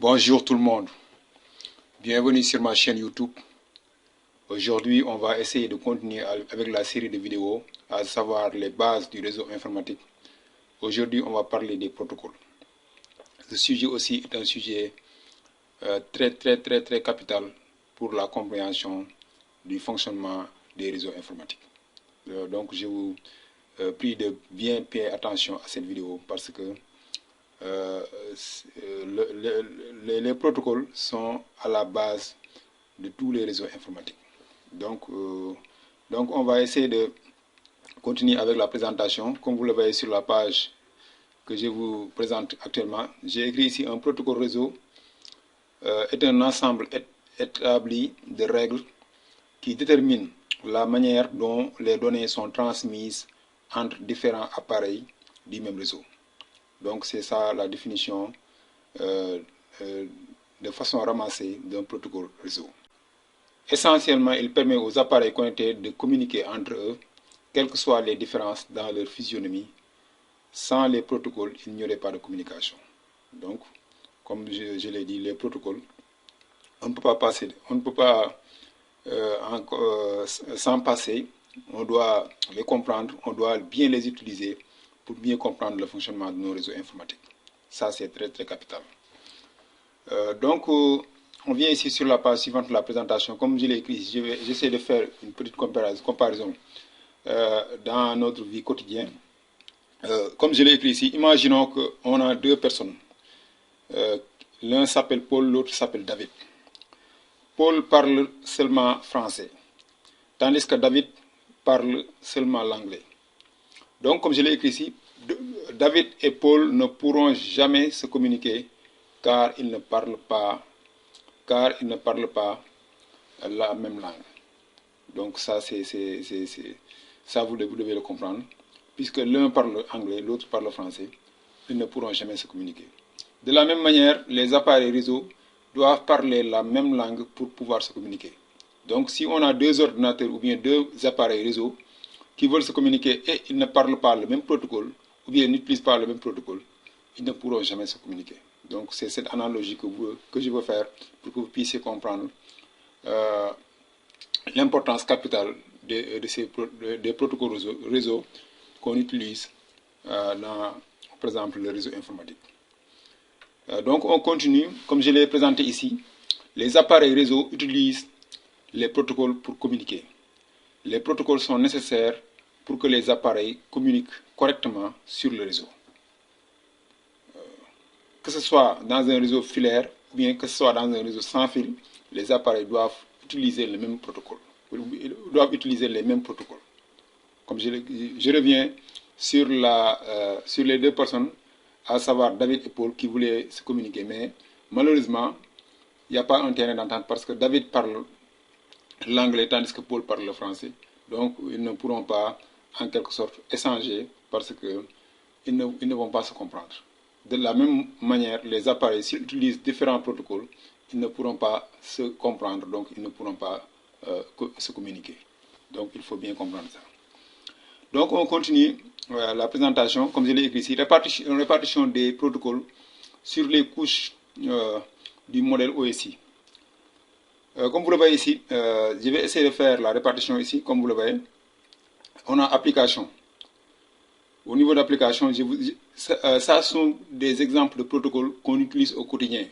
Bonjour tout le monde, bienvenue sur ma chaîne YouTube. Aujourd'hui, on va essayer de continuer avec la série de vidéos, à savoir les bases du réseau informatique. Aujourd'hui, on va parler des protocoles. Ce sujet aussi est un sujet très capital pour la compréhension du fonctionnement des réseaux informatiques. Donc, je vous prie de bien payer attention à cette vidéo parce que les protocoles sont à la base de tous les réseaux informatiques. Donc on va essayer de continuer avec la présentation. Comme vous le voyez sur la page que je vous présente actuellement, j'ai écrit ici un protocole réseau est un ensemble établi de règles qui déterminent la manière dont les données sont transmises entre différents appareils du même réseau. Donc c'est ça la définition de façon ramassée d'un protocole réseau. Essentiellement, il permet aux appareils connectés de communiquer entre eux, quelles que soient les différences dans leur physionomie. Sans les protocoles, il n'y aurait pas de communication. Donc, comme je l'ai dit, les protocoles, on ne peut pas passer, on ne peut pas s'en passer. On doit les comprendre, on doit bien les utiliser pour bien comprendre le fonctionnement de nos réseaux informatiques. Ça, c'est très capital. On vient ici sur la page suivante de la présentation. Comme je l'ai écrit, j'essaie de faire une petite comparaison dans notre vie quotidienne. Comme je l'ai écrit ici, imaginons qu'on a deux personnes. L'un s'appelle Paul, l'autre s'appelle David. Paul parle seulement français, tandis que David parle seulement l'anglais. Donc, comme je l'ai écrit ici, David et Paul ne pourront jamais se communiquer car ils ne parlent pas la même langue. Donc ça, ça vous devez le comprendre. Puisque l'un parle anglais, l'autre parle français, ils ne pourront jamais se communiquer. De la même manière, les appareils réseau doivent parler la même langue pour pouvoir se communiquer. Donc si on a deux ordinateurs ou bien deux appareils réseau qui veulent se communiquer et ils ne parlent pas le même protocole, ou bien n'utilisent pas le même protocole, ils ne pourront jamais se communiquer. Donc c'est cette analogie que je veux faire pour que vous puissiez comprendre l'importance capitale des protocoles réseau qu'on utilise dans, par exemple, le réseau informatique. Donc on continue, comme je l'ai présenté ici, les appareils réseau utilisent les protocoles pour communiquer. Les protocoles sont nécessaires pour que les appareils communiquent correctement sur le réseau. Que ce soit dans un réseau filaire ou bien que ce soit dans un réseau sans fil, les appareils doivent utiliser le même protocole. Ils doivent utiliser les mêmes protocoles. Comme je reviens sur les deux personnes, à savoir David et Paul, qui voulaient se communiquer. Mais malheureusement, il n'y a pas un terrain d'entente parce que David parle l'anglais tandis que Paul parle le français. Donc, ils ne pourront pas, en quelque sorte, échanger parce qu'ils ne vont pas se comprendre. De la même manière, les appareils, s'ils utilisent différents protocoles, ils ne pourront pas se comprendre, donc ils ne pourront pas se communiquer. Donc, il faut bien comprendre ça. Donc, on continue la présentation, comme je l'ai écrit ici, répartition des protocoles sur les couches du modèle OSI. Comme vous le voyez ici, je vais essayer de faire la répartition ici, comme vous le voyez. On a application. Au niveau d'application, ça sont des exemples de protocoles qu'on utilise au quotidien.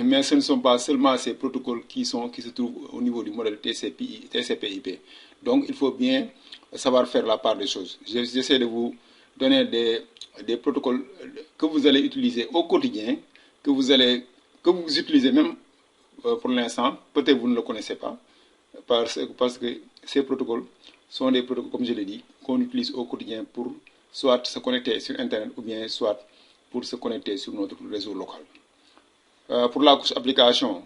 Mais ce ne sont pas seulement ces protocoles qui se trouvent au niveau du modèle TCP/IP. Donc, il faut bien savoir faire la part des choses. J'essaie de vous donner des protocoles que vous allez utiliser au quotidien, que vous utilisez même pour l'instant. Peut-être vous ne le connaissez pas, parce que ces protocoles sont des protocoles, comme je l'ai dit, qu'on utilise au quotidien pour soit se connecter sur Internet ou bien soit pour se connecter sur notre réseau local. Pour la couche application,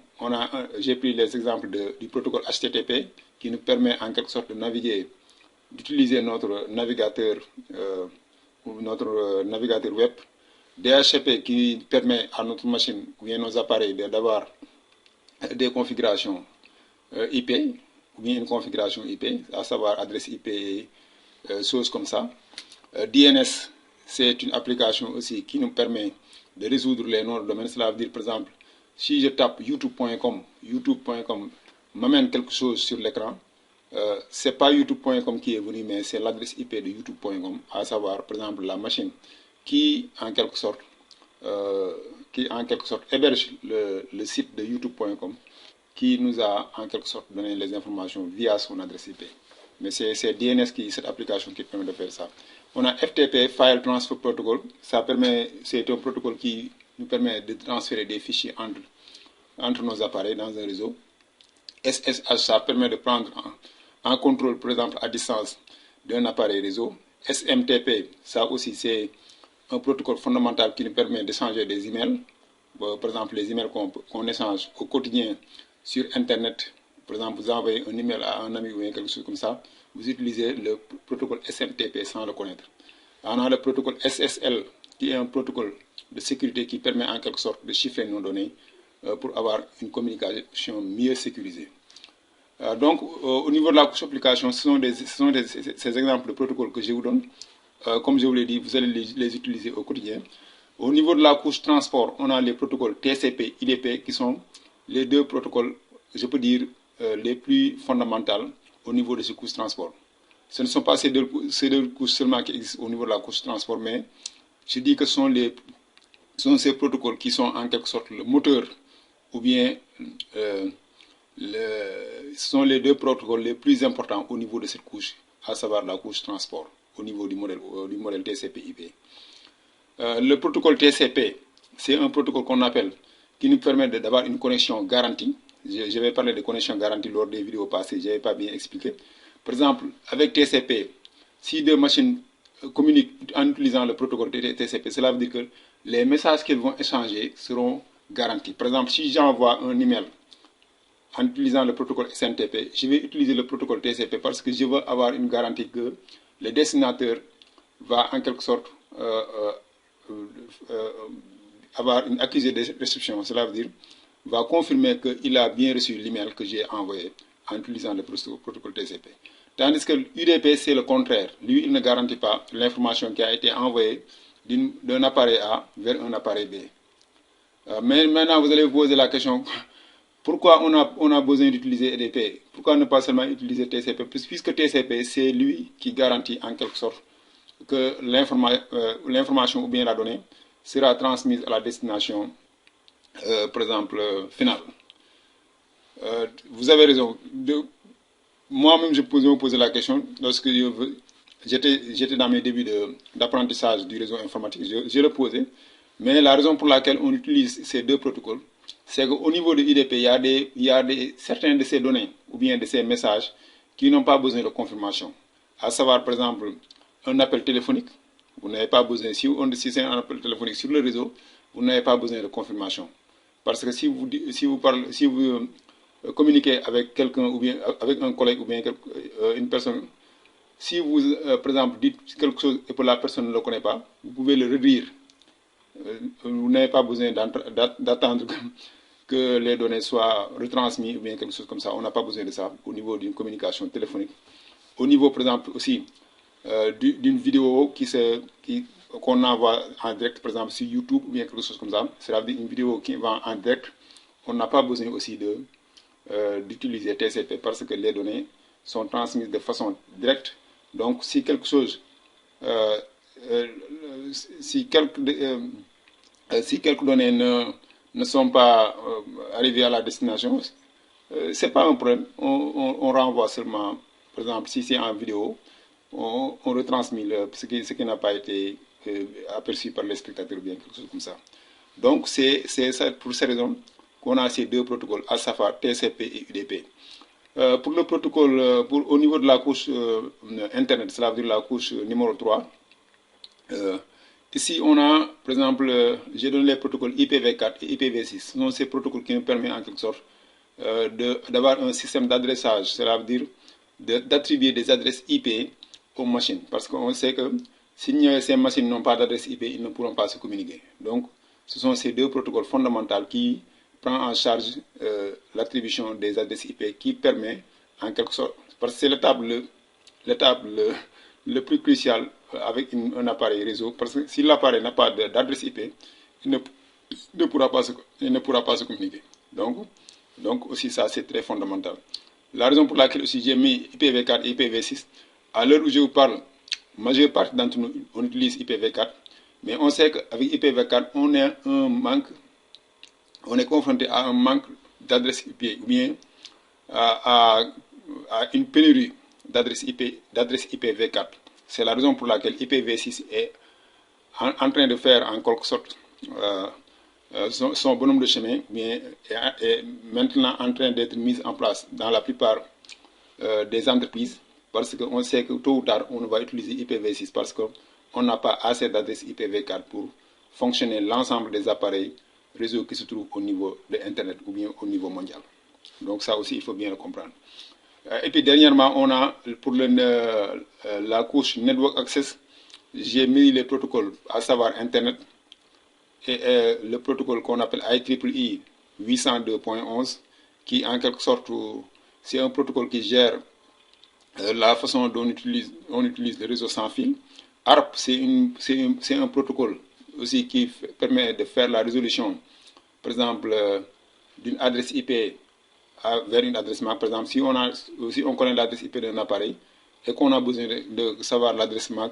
j'ai pris les exemples du protocole HTTP qui nous permet en quelque sorte de naviguer, d'utiliser notre navigateur web. DHCP qui permet à notre machine ou bien nos appareils d'avoir des configurations IP ou bien une configuration IP, à savoir adresse IP et choses comme ça. DNS, c'est une application aussi qui nous permet de résoudre les noms de domaine. Cela veut dire, par exemple, si je tape youtube.com m'amène quelque chose sur l'écran, c'est pas youtube.com qui est venu, mais c'est l'adresse IP de youtube.com, à savoir, par exemple, la machine qui, en quelque sorte, héberge le site de youtube.com, qui nous a, en quelque sorte, donné les informations via son adresse IP. Mais c'est DNS, cette application qui permet de faire ça. On a FTP, File Transfer Protocol. C'est un protocole qui nous permet de transférer des fichiers entre nos appareils dans un réseau. SSH, ça permet de prendre en contrôle, par exemple, à distance d'un appareil réseau. SMTP, ça aussi, c'est un protocole fondamental qui nous permet d'échanger des emails. Par exemple, les emails qu'on échange au quotidien sur Internet. Par exemple, vous envoyez un email à un ami ou quelque chose comme ça, vous utilisez le protocole SMTP sans le connaître. On a le protocole SSL, qui est un protocole de sécurité qui permet en quelque sorte de chiffrer nos données pour avoir une communication mieux sécurisée. Donc, au niveau de la couche application, ce sont ces exemples de protocoles que je vous donne. Comme je vous l'ai dit, vous allez les utiliser au quotidien. Au niveau de la couche transport, on a les protocoles TCP, IDP, qui sont les deux protocoles, je peux dire, les plus fondamentaux au niveau de ces couches transport. Ce ne sont pas ces deux couches seulement qui existent au niveau de la couche transport, mais je dis que ce sont ces protocoles qui sont en quelque sorte le moteur, ou bien ce sont les deux protocoles les plus importants au niveau de cette couche, à savoir la couche transport, au niveau du modèle TCP/IP. Le protocole TCP, c'est un protocole qu'on appelle, qui nous permet d'avoir une connexion garantie. Je vais parler de connexion garantie lors des vidéos passées, je n'avais pas bien expliqué. Par exemple, avec TCP, si deux machines communiquent en utilisant le protocole TCP, cela veut dire que les messages qu'elles vont échanger seront garantis. Par exemple, si j'envoie un email en utilisant le protocole SMTP, je vais utiliser le protocole TCP parce que je veux avoir une garantie que le destinateur va en quelque sorte avoir une accusé de réception. Cela veut dire va confirmer qu'il a bien reçu l'email que j'ai envoyé en utilisant le protocole TCP. Tandis que l'UDP, c'est le contraire. Lui, il ne garantit pas l'information qui a été envoyée d'un appareil A vers un appareil B. Mais maintenant, vous allez vous poser la question, pourquoi on a besoin d'utiliser UDP? Pourquoi ne pas seulement utiliser TCP? Puisque TCP, c'est lui qui garantit en quelque sorte que l'information ou bien la donnée sera transmise à la destination, par exemple, finale. Vous avez raison. Moi-même, je me posais la question lorsque j'étais dans mes débuts d'apprentissage du réseau informatique. Je le posais. Mais la raison pour laquelle on utilise ces deux protocoles, c'est qu'au niveau de l'UDP, il y a certaines de ces données ou bien de ces messages qui n'ont pas besoin de confirmation. À savoir, par exemple, un appel téléphonique. Vous n'avez pas besoin, si c'est un appel téléphonique sur le réseau, vous n'avez pas besoin de confirmation. Parce que si vous communiquez avec quelqu'un ou bien avec un collègue ou bien une personne, si vous, par exemple, dites quelque chose et que la personne ne le connaît pas, vous pouvez le redire. Vous n'avez pas besoin d'attendre que les données soient retransmises ou bien quelque chose comme ça. On n'a pas besoin de ça au niveau d'une communication téléphonique. Au niveau, par exemple, aussi d'une vidéo qu'on envoie en direct, par exemple, sur YouTube ou bien quelque chose comme ça. C'est-à-dire une vidéo qui va en direct. On n'a pas besoin aussi d'utiliser TCP parce que les données sont transmises de façon directe. Donc, si quelque chose... si quelques données ne sont pas arrivées à la destination, ce n'est pas un problème. On renvoie seulement, par exemple, si c'est en vidéo, on retransmet ce qui n'a pas été aperçu par les spectateurs ou bien quelque chose comme ça. Donc, c'est pour ces raisons qu'on a ces deux protocoles, à savoir TCP et UDP. Pour le protocole, au niveau de la couche Internet, cela veut dire la couche numéro 3, ici, on a, par exemple, j'ai donné les protocoles IPv4 et IPv6. Ce sont ces protocoles qui nous permettent en quelque sorte d'avoir un système d'adressage. Cela veut dire d'attribuer des adresses IP aux machines. Parce qu'on sait que si ces machines n'ont pas d'adresse IP, ils ne pourront pas se communiquer. Donc, ce sont ces deux protocoles fondamentaux qui prennent en charge l'attribution des adresses IP qui permet en quelque sorte, parce que c'est l'étape le plus crucial avec un appareil réseau, parce que si l'appareil n'a pas d'adresse IP, il ne pourra pas se communiquer. Donc aussi ça c'est très fondamental. La raison pour laquelle aussi j'ai mis IPv4 et IPv6, à l'heure où je vous parle, la majeure partie d'entre nous on utilise IPv4, mais on sait qu'avec IPv4 on est confronté à un manque d'adresse IP ou bien à une pénurie d'adresse IPv4. C'est la raison pour laquelle IPv6 est en train de faire en quelque sorte son bonhomme de chemin, bien, est maintenant en train d'être mise en place dans la plupart des entreprises, parce qu'on sait que tôt ou tard on va utiliser IPv6 parce qu'on n'a pas assez d'adresses IPv4 pour fonctionner l'ensemble des appareils réseau qui se trouvent au niveau de Internet ou bien au niveau mondial. Donc ça aussi il faut bien le comprendre. Et puis dernièrement on a pour la couche Network Access, j'ai mis les protocoles, à savoir Internet et le protocole qu'on appelle IEEE 802.11 qui en quelque sorte c'est un protocole qui gère la façon dont on utilise le réseau sans fil. ARP c'est un protocole aussi qui permet de faire la résolution par exemple d'une adresse IP vers une adresse MAC. Par exemple si on connaît l'adresse IP d'un appareil et qu'on a besoin de savoir l'adresse MAC,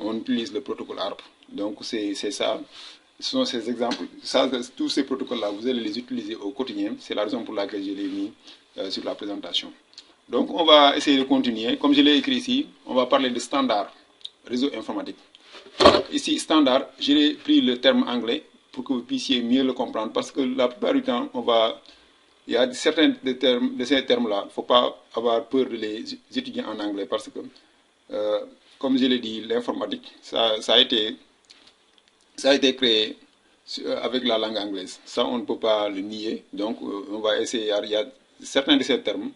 on utilise le protocole ARP. Donc c'est ça. Ce sont ces exemples, tous ces protocoles-là, vous allez les utiliser au quotidien. C'est la raison pour laquelle je l'ai mis sur la présentation. Donc, on va essayer de continuer. Comme je l'ai écrit ici, on va parler de standard réseau informatique. Ici, standard, j'ai pris le terme anglais pour que vous puissiez mieux le comprendre. Parce que la plupart du temps, il y a certains de ces termes-là, il ne faut pas avoir peur de les étudier en anglais. Parce que, comme je l'ai dit, l'informatique, ça a été créé avec la langue anglaise. Ça, on ne peut pas le nier. Donc, on va essayer. Il y a certains de ces termes,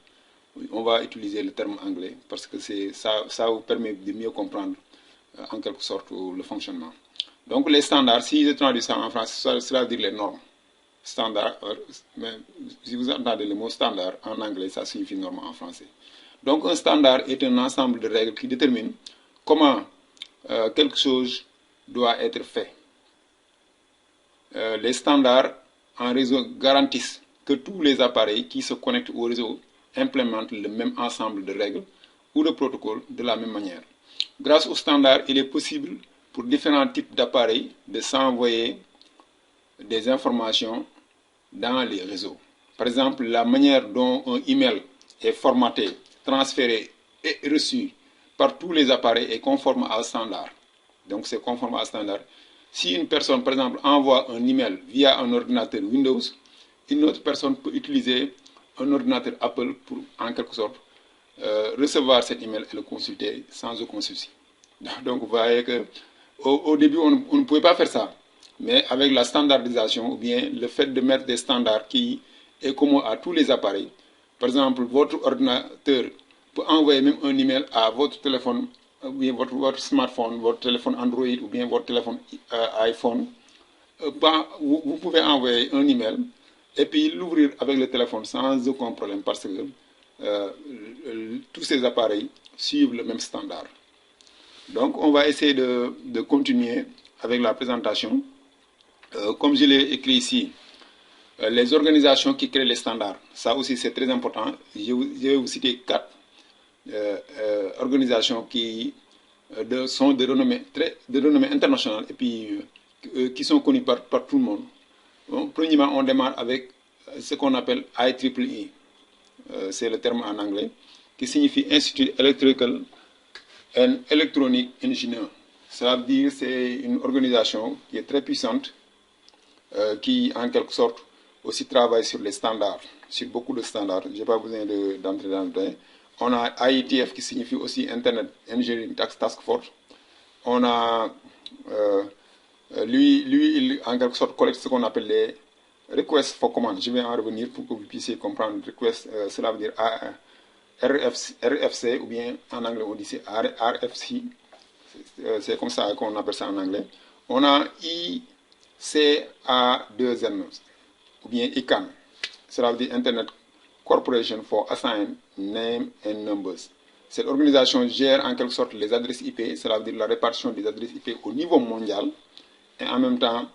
on va utiliser le terme anglais parce que ça vous permet de mieux comprendre en quelque sorte le fonctionnement. Donc, les standards, si je traduis ça en français, ça veut dire les normes. Standard, mais si vous entendez le mot standard en anglais, ça signifie norme en français. Donc, un standard est un ensemble de règles qui déterminent comment quelque chose doit être fait. Les standards en réseau garantissent que tous les appareils qui se connectent au réseau implémentent le même ensemble de règles ou de protocoles de la même manière. Grâce aux standards, il est possible pour différents types d'appareils de s'envoyer des informations dans les réseaux. Par exemple, la manière dont un email est formaté, transféré et reçu par tous les appareils est conforme à un standard. Donc c'est conforme à un standard. Si une personne, par exemple, envoie un email via un ordinateur Windows, une autre personne peut utiliser un ordinateur Apple pour, en quelque sorte, recevoir cet email et le consulter sans aucun souci. Donc, vous voyez qu'au début, on ne pouvait pas faire ça. Mais avec la standardisation, ou bien le fait de mettre des standards qui est commun à tous les appareils, par exemple, votre ordinateur peut envoyer même un email à votre téléphone, ou bien votre smartphone, votre téléphone Android, ou bien votre téléphone iPhone. Vous pouvez envoyer un email et puis l'ouvrir avec le téléphone sans aucun problème parce que tous ces appareils suivent le même standard. Donc, on va essayer de continuer avec la présentation. Comme je l'ai écrit ici, les organisations qui créent les standards, ça aussi c'est très important. Je vais vous citer 4 organisations qui sont de renommée internationale et puis qui sont connues par tout le monde. Bon, premièrement, on démarre avec ce qu'on appelle IEEE, c'est le terme en anglais, qui signifie Institute Electrical and Electronic Engineer. Ça veut dire que c'est une organisation qui est très puissante, qui en quelque sorte aussi travaille sur les standards, sur beaucoup de standards. Je n'ai pas besoin d'entrer dans le détail. On a IETF qui signifie aussi Internet Engineering Task Force. On a, lui, il en quelque sorte collecte ce qu'on appelle les requests for command. Je vais en revenir pour que vous puissiez comprendre. Request, cela veut dire RFC, ou bien en anglais on dit c'est RFC. C'est comme ça qu'on appelle ça en anglais. On a ICA2N, ou bien ICANN. Cela veut dire Internet Corporation for Assigned Name and Numbers. Cette organisation gère en quelque sorte les adresses IP, cela veut dire la répartition des adresses IP au niveau mondial, et en même temps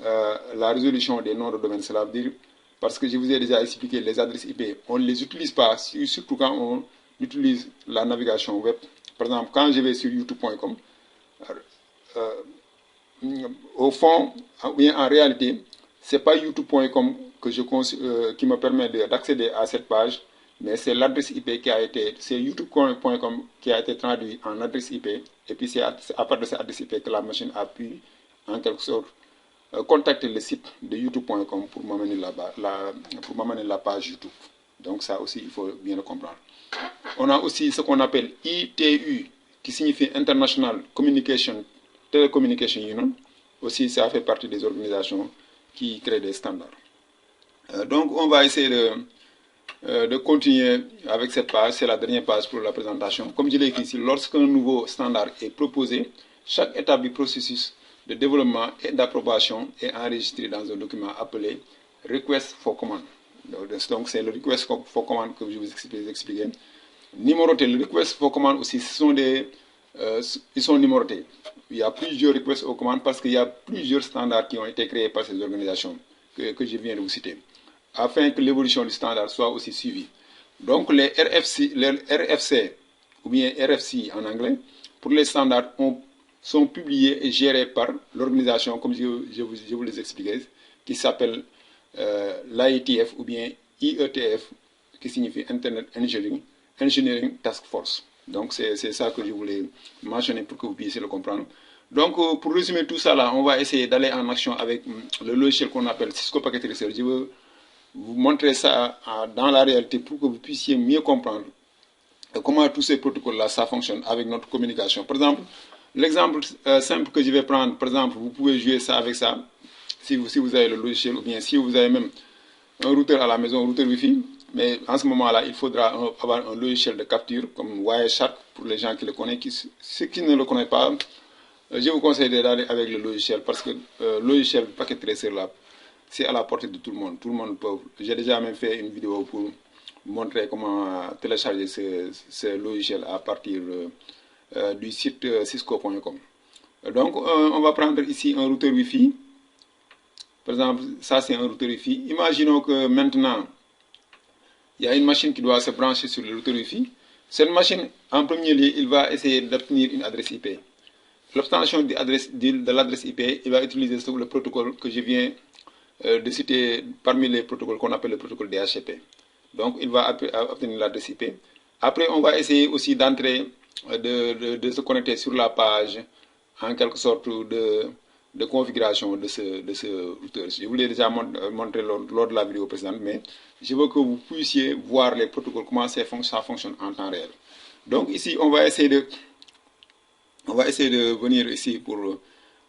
la résolution des noms de domaine. Cela veut dire, parce que je vous ai déjà expliqué, les adresses IP, on ne les utilise pas, surtout quand on utilise la navigation web. Par exemple, quand je vais sur youtube.com, au fond, en réalité, ce n'est pas youtube.com qui me permet d'accéder à cette page, mais c'est l'adresse IP qui a été, c'est youtube.com qui a été traduit en adresse IP, et puis c'est à partir de cette adresse IP que la machine a pu, en quelque sorte, contacter le site de youtube.com pour m'amener la page YouTube. Donc ça aussi, il faut bien le comprendre. On a aussi ce qu'on appelle ITU, qui signifie International Communication Telecommunication Union. Aussi, ça fait partie des organisations qui créent des standards. Donc, on va essayer de continuer avec cette page. C'est la dernière page pour la présentation. Comme je l'ai écrit ici, lorsqu'un nouveau standard est proposé, chaque étape du processus de développement et d'approbation est enregistrée dans un document appelé Request for Command. Donc, c'est le Request for Command que je vous expliquais. Numéroté, le Request for Command aussi, ils sont numérotés. Il y a plusieurs requests for command parce qu'il y a plusieurs standards qui ont été créés par ces organisations que je viens de vous citer, afin que l'évolution du standard soit aussi suivie. Donc les RFC ou bien RFC en anglais, pour les standards, sont publiés et gérés par l'organisation, comme je vous les expliquais, qui s'appelle l'IETF ou bien IETF, qui signifie Internet Engineering Task Force. Donc c'est ça que je voulais mentionner pour que vous puissiez le comprendre. Donc pour résumer tout ça là, on va essayer d'aller en action avec le logiciel qu'on appelle Cisco Packet Tracer. Je veux vous montrer ça dans la réalité pour que vous puissiez mieux comprendre comment tous ces protocoles là ça fonctionne avec notre communication. Par exemple, l'exemple simple que je vais prendre, par exemple, vous pouvez jouer ça avec ça, si vous avez le logiciel, ou bien si vous avez même un routeur à la maison, un routeur Wi-Fi. Mais en ce moment-là, il faudra avoir un logiciel de capture comme Wireshark pour les gens qui le connaissent. Ceux qui ne le connaissent pas, je vous conseille d'aller avec le logiciel parce que le logiciel Packet Tracer là, c'est à la portée de tout le monde. Tout le monde peut. J'ai déjà même fait une vidéo pour montrer comment télécharger ce logiciel à partir du site cisco.com. Donc, on va prendre ici un routeur Wi-Fi. Par exemple, ça c'est un routeur Wi-Fi. Imaginons que maintenant, il y a une machine qui doit se brancher sur le routeur Wi-Fi. Cette machine, en premier lieu, il va essayer d'obtenir une adresse IP. L'obtention de l'adresse IP, il va utiliser le protocole que je viens de citer parmi les protocoles qu'on appelle le protocole DHCP. Donc, il va obtenir l'adresse IP. Après, on va essayer aussi d'entrer, de se connecter sur la page, en quelque sorte, de configuration de ce routeur. Je vous l'ai déjà montré lors de la vidéo précédente, mais je veux que vous puissiez voir les protocoles, comment ça fonctionne en temps réel. Donc ici, on va essayer de venir ici pour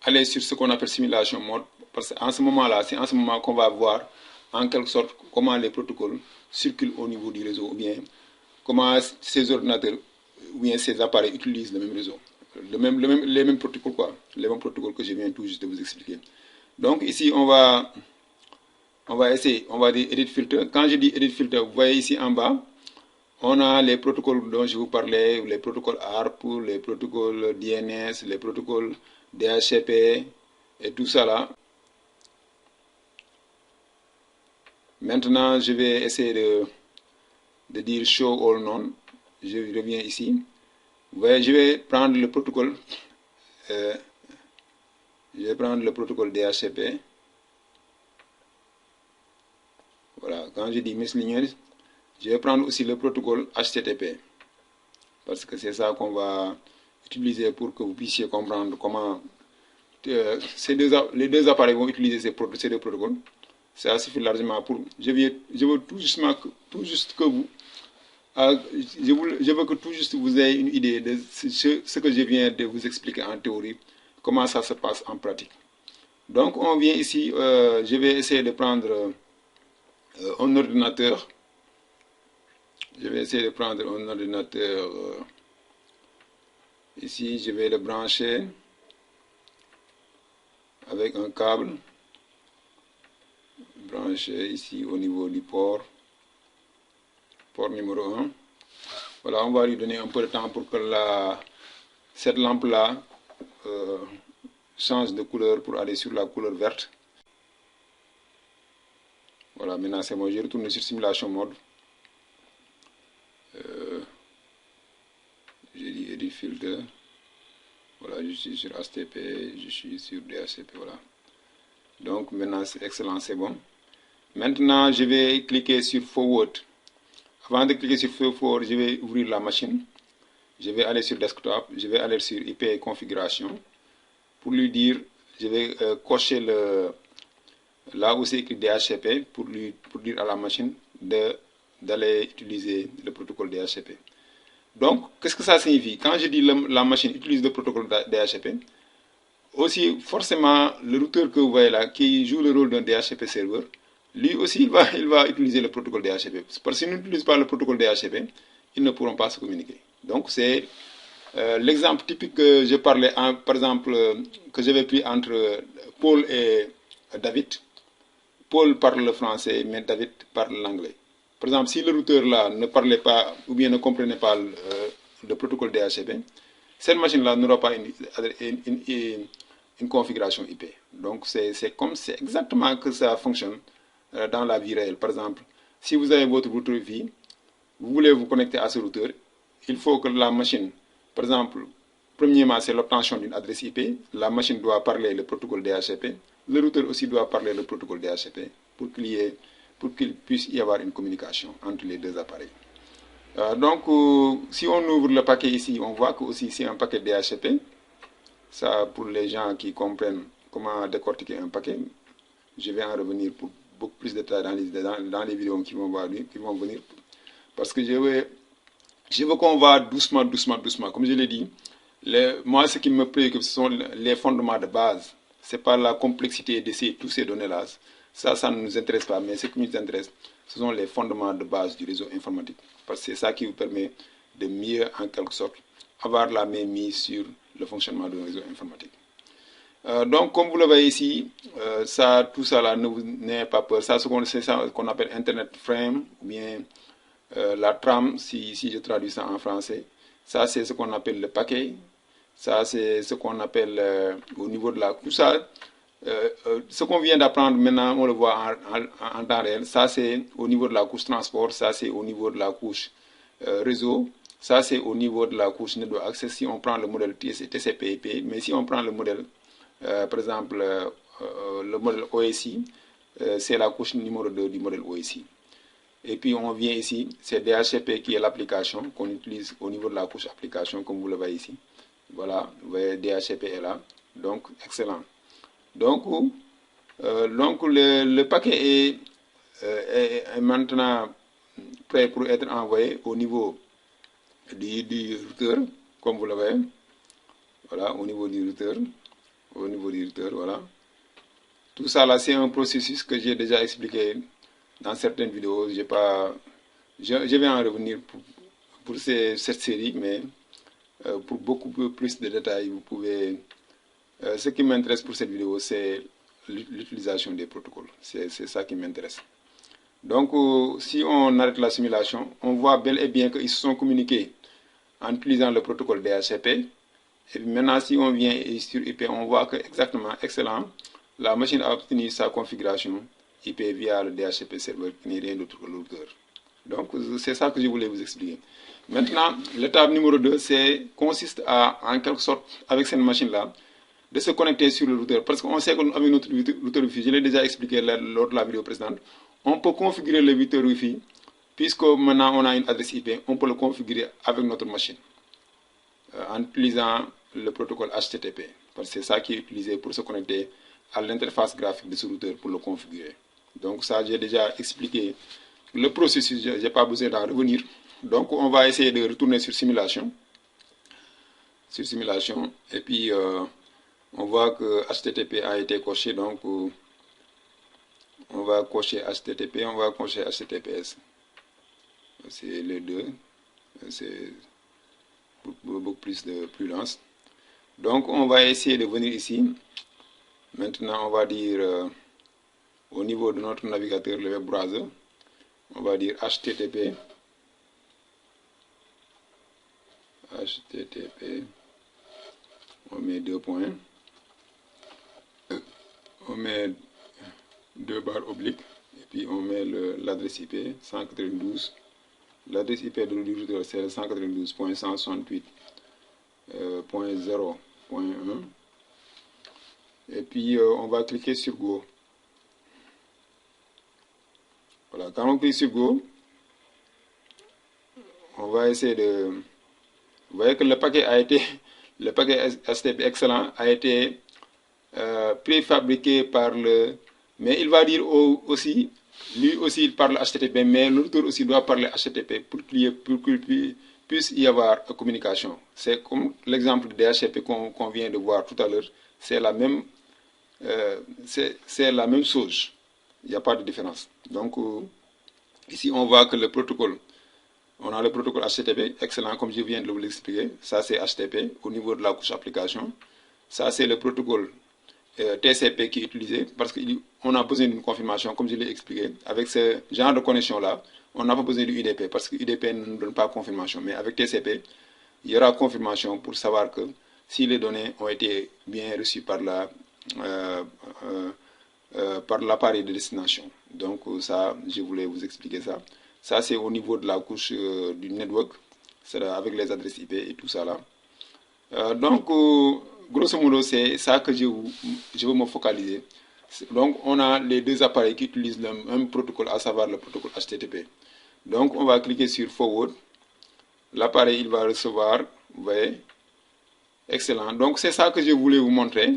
aller sur ce qu'on appelle simulation mode, parce qu'en ce moment-là, c'est en ce moment qu'on va voir en quelque sorte comment les protocoles circulent au niveau du réseau, ou bien comment ces ordinateurs ou bien ces appareils utilisent le même réseau. Les mêmes protocoles, quoi. Les mêmes protocoles que je viens tout juste de vous expliquer. Donc ici, on va essayer, on va dire Edit Filter. Quand je dis Edit Filter, vous voyez ici en bas, on a les protocoles dont je vous parlais, les protocoles ARP, les protocoles DNS, les protocoles DHCP et tout ça là. Maintenant, je vais essayer de dire Show All None. Je reviens ici. Vous voyez, je vais prendre le protocole. Je vais prendre le protocole DHCP. Voilà, quand je dis miscellaneous, je vais prendre aussi le protocole HTTP. Parce que c'est ça qu'on va utiliser pour que vous puissiez comprendre comment les deux appareils vont utiliser ces deux protocoles. Ça suffit largement pour. Je veux tout juste que vous. Je veux que tout juste vous ayez une idée de ce que je viens de vous expliquer en théorie, comment ça se passe en pratique. Donc on vient ici, je vais essayer de prendre un ordinateur. Je vais essayer de prendre un ordinateur. Ici, je vais le brancher avec un câble. Branché ici au niveau du port numéro 1. Voilà, on va lui donner un peu de temps pour que cette lampe là change de couleur pour aller sur la couleur verte. Voilà, maintenant c'est bon, je retourne sur simulation mode. J'ai dit edit filter. Voilà, je suis sur HTTP, je suis sur DHCP, voilà. Donc maintenant c'est excellent, c'est bon. Maintenant je vais cliquer sur forward. Avant de cliquer sur forward, je vais ouvrir la machine. Je vais aller sur desktop, je vais aller sur IP configuration. Pour lui dire, je vais cocher là où c'est écrit DHCP pour dire à la machine d'aller utiliser le protocole DHCP. Donc, qu'est-ce que ça signifie? Quand je dis la machine utilise le protocole DHCP, aussi forcément le routeur que vous voyez là, qui joue le rôle d'un DHCP serveur, lui aussi il va utiliser le protocole DHCP. Parce qu'ils n'utilisent pas le protocole DHCP, ils ne pourront pas se communiquer. Donc, c'est l'exemple typique que je parlais, par exemple, que j'avais pris entre Paul et David. Paul parle le français, mais David parle l'anglais. Par exemple, si le routeur là ne parlait pas ou bien ne comprenait pas le protocole DHCP, cette machine-là n'aura pas une configuration IP. Donc, c'est exactement que ça fonctionne dans la vie réelle. Par exemple, si vous avez votre routeur Wi-Fi, vous voulez vous connecter à ce routeur, il faut que la machine, par exemple, premièrement, c'est l'obtention d'une adresse IP. La machine doit parler le protocole DHCP. Le routeur aussi doit parler le protocole DHCP pour qu'il puisse y avoir une communication entre les deux appareils. Donc, si on ouvre le paquet ici, on voit que aussi c'est un paquet DHCP. Ça, pour les gens qui comprennent comment décortiquer un paquet, je vais en revenir pour beaucoup plus de détails dans les vidéos qui vont venir. Parce que je veux qu'on va doucement. Comme je l'ai dit, moi, ce qui me préoccupe, ce sont les fondements de base. Ce n'est pas la complexité de tous ces données-là. Ça ne nous intéresse pas. Mais ce qui nous intéresse, ce sont les fondements de base du réseau informatique. Parce que c'est ça qui vous permet de mieux, en quelque sorte, avoir la main mise sur le fonctionnement d'un réseau informatique. Donc, comme vous le voyez ici, tout ça là, ne vous n'ayez pas peur. C'est ça qu'on appelle Internet Frame, ou bien la trame, si je traduis ça en français. Ça, c'est ce qu'on appelle le paquet. Ça, c'est ce qu'on appelle au niveau de la couche. Ce qu'on vient d'apprendre maintenant, on le voit en temps réel. Ça, c'est au niveau de la couche transport. Ça, c'est au niveau de la couche réseau. Ça, c'est au niveau de la couche network access si on prend le modèle TCP/IP. Mais si on prend le modèle, par exemple, le modèle OSI, c'est la couche numéro 2 du modèle OSI. Et puis on vient ici, c'est DHCP qui est l'application qu'on utilise au niveau de la couche application, comme vous le voyez ici. Voilà, vous voyez DHCP est là. Donc, excellent. Donc le paquet est maintenant prêt pour être envoyé au niveau du routeur, comme vous le voyez. Voilà, au niveau du routeur. Voilà. Tout ça là, c'est un processus que j'ai déjà expliqué dans certaines vidéos. Je vais en revenir pour cette série, mais pour beaucoup plus de détails, vous pouvez... ce qui m'intéresse pour cette vidéo, c'est l'utilisation des protocoles. C'est ça qui m'intéresse. Donc, si on arrête la simulation, on voit bel et bien qu'ils se sont communiqués en utilisant le protocole DHCP. Et puis maintenant, si on vient sur IP, on voit que exactement, excellent, la machine a obtenu sa configuration IP via le DHCP serveur, qui n'est rien d'autre que le routeur. Donc, c'est ça que je voulais vous expliquer. Maintenant, l'étape numéro 2, consiste à, en quelque sorte, avec cette machine-là, de se connecter sur le routeur. Parce qu'on sait qu'avec notre routeur Wi-Fi, je l'ai déjà expliqué lors de la vidéo précédente, on peut configurer le routeur Wi-Fi, puisque maintenant on a une adresse IP, on peut le configurer avec notre machine, en utilisant le protocole HTTP. Parce que c'est ça qui est utilisé pour se connecter à l'interface graphique de ce routeur pour le configurer. Donc ça, j'ai déjà expliqué le processus, je n'ai pas besoin d'en revenir. Donc on va essayer de retourner sur simulation. Et puis on voit que HTTP a été coché, donc on va cocher HTTP, on va cocher HTTPS. C'est les deux, c'est beaucoup plus de prudence. Donc on va essayer de venir ici. Maintenant on va dire au niveau de notre navigateur, le web browser, on va dire HTTP. On met 2 points. On met 2 barres obliques. Et puis on met l'adresse IP 192. L'adresse IP du routeur c'est 192.168.0.1. Et puis on va cliquer sur Go. Voilà, quand on clique sur Go, on va essayer de... Vous voyez que le paquet HTTP excellent a été préfabriqué par le... Mais il va dire aussi, lui aussi il parle HTTP, mais le routeur aussi doit parler HTTP pour qu'il puisse y avoir communication. C'est comme l'exemple de DHCP qu'on vient de voir tout à l'heure, c'est la même chose. Il n'y a pas de différence. Donc, ici, on voit que le protocole, on a le protocole HTTP, excellent, comme je viens de vous l'expliquer. Ça, c'est HTTP au niveau de la couche application. Ça, c'est le protocole TCP qui est utilisé parce qu'on a besoin d'une confirmation, comme je l'ai expliqué. Avec ce genre de connexion-là, on n'a pas besoin du UDP parce que l'UDP ne nous donne pas confirmation. Mais avec TCP, il y aura confirmation pour savoir que si les données ont été bien reçues par l'appareil de destination. Donc ça, je voulais vous expliquer ça. Ça, c'est au niveau de la couche du network, avec les adresses IP et tout ça là. Donc, grosso modo, c'est ça que je veux me focaliser. Donc, on a les deux appareils qui utilisent le même protocole, à savoir le protocole HTTP. Donc, on va cliquer sur Forward. L'appareil, il va recevoir, vous voyez, excellent. Donc, c'est ça que je voulais vous montrer.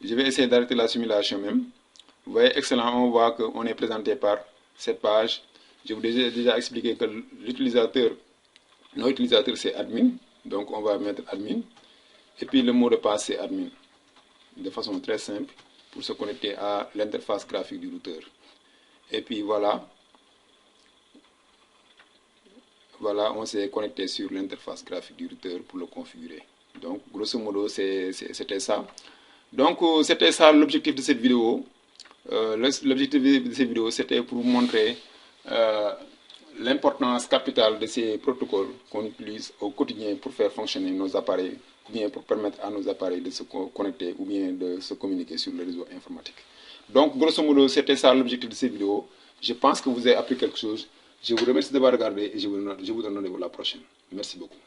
Je vais essayer d'arrêter la simulation même. Vous voyez, excellent, on voit qu'on est présenté par cette page. Je vous ai déjà expliqué que l'utilisateur, notre utilisateur, c'est admin. Donc, on va mettre admin. Et puis, le mot de passe, c'est admin. De façon très simple, pour se connecter à l'interface graphique du routeur. Et puis, voilà. Voilà, on s'est connecté sur l'interface graphique du routeur pour le configurer. Donc, grosso modo, c'était ça. Donc, c'était ça l'objectif de cette vidéo. L'objectif de cette vidéo, c'était pour vous montrer l'importance capitale de ces protocoles qu'on utilise au quotidien pour faire fonctionner nos appareils, ou bien pour permettre à nos appareils de se connecter ou bien de se communiquer sur le réseau informatique. Donc, grosso modo, c'était ça l'objectif de cette vidéo. Je pense que vous avez appris quelque chose. Je vous remercie d'avoir regardé et je vous donne rendez-vous la prochaine. Merci beaucoup.